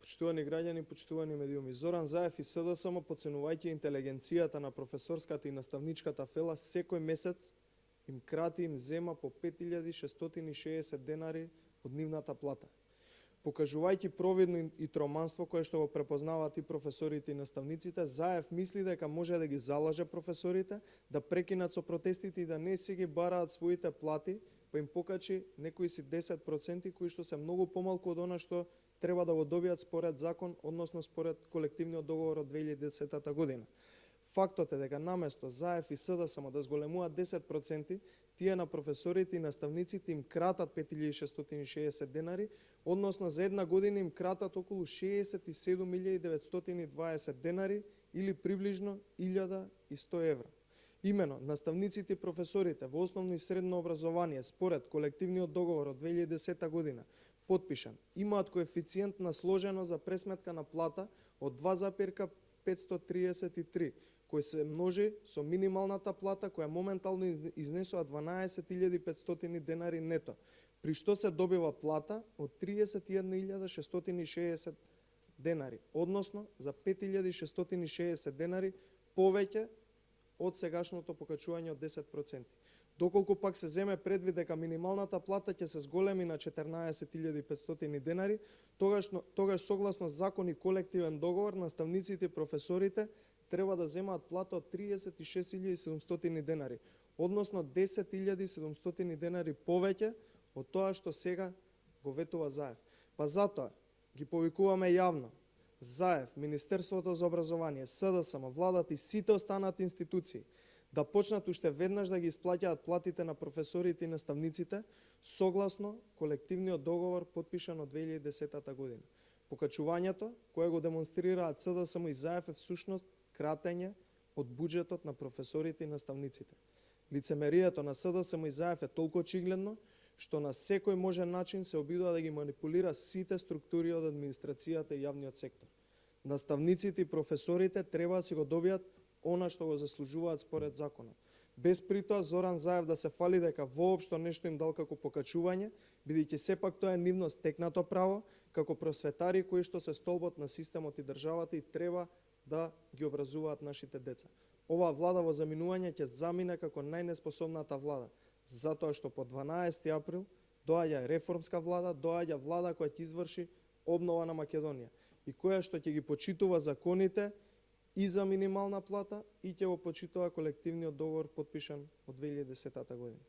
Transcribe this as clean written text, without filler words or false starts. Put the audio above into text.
Почитувани граѓани, почитувани медиуми, Зоран Заев и СДСМ, подценувајќи интелигенцијата на професорската и наставничката фела, секој месец им крати, им зема по 5660 денари од нивната плата. Покажувајќи провидно и троманство кое што го препознаваат и професорите и наставниците, Заев мисли дека може да ги залаже професорите, да прекинат со протестите и да не си ги бараат своите плати, па им покачи некои си 10% кои што се многу помалку од она што треба да го добијат според закон, односно според колективниот договор од 2010 година. Фактот е дека наместо Заев и СДСМ да зголемуваат 10%, тие на професорите и наставниците им кратат 5660 денари, односно за една година им кратат околу 67.920 денари или приближно 1100 евра. Имено, наставниците и професорите во основно и средно образование според колективниот договор од 2010 година подпишан, имаат коефициент на сложено за пресметка на плата од 2,533, кој се множи со минималната плата која моментално изнесува 12.500 денари нето, при што се добива плата од 31.660 денари, односно за 5.660 денари повеќе од сегашното покачување од 10%. Доколку пак се земе предвид дека минималната плата ќе се зголеми на 14.500 денари, тогаш согласно закон и колективен договор, наставниците и професорите треба да земаат плата од 36.700 денари, односно 10.700 денари повеќе од тоа што сега го ветува Заев. Па затоа ги повикуваме јавно Заев, Министерството за образование, СДСМ, владата и сите останати институции да почнат уште веднаш да ги исплаќаат платите на професорите и наставниците согласно колективниот договор подпишан од 2010 година. Покачувањето кое го демонстрираат СДСМ и Заев е всушност кратење од буџетот на професорите и наставниците. Лицемерието на СДСМ и Заев е толку очигледно што на секој можен начин се обидува да ги манипулира сите структури од администрацијата и јавниот сектор. Наставниците и професорите треба да си го добијат она што го заслужуваат според законот. Без притоа Зоран Заев да се фали дека воопшто нешто им дал како покачување, бидејќи сепак тоа е нивно стекнато право како просветари кои што се столбот на системот и државата и треба да ги образуваат нашите деца. Оваа влада во заминување ќе замине како најнеспособната влада, затоа што по 12 април доаѓа реформска влада, доаѓа влада која ќе изврши обнова на Македонија и која што ќе ги почитува законите и за минимална плата и ќе го почитува колективниот договор подпишан од 2010 година.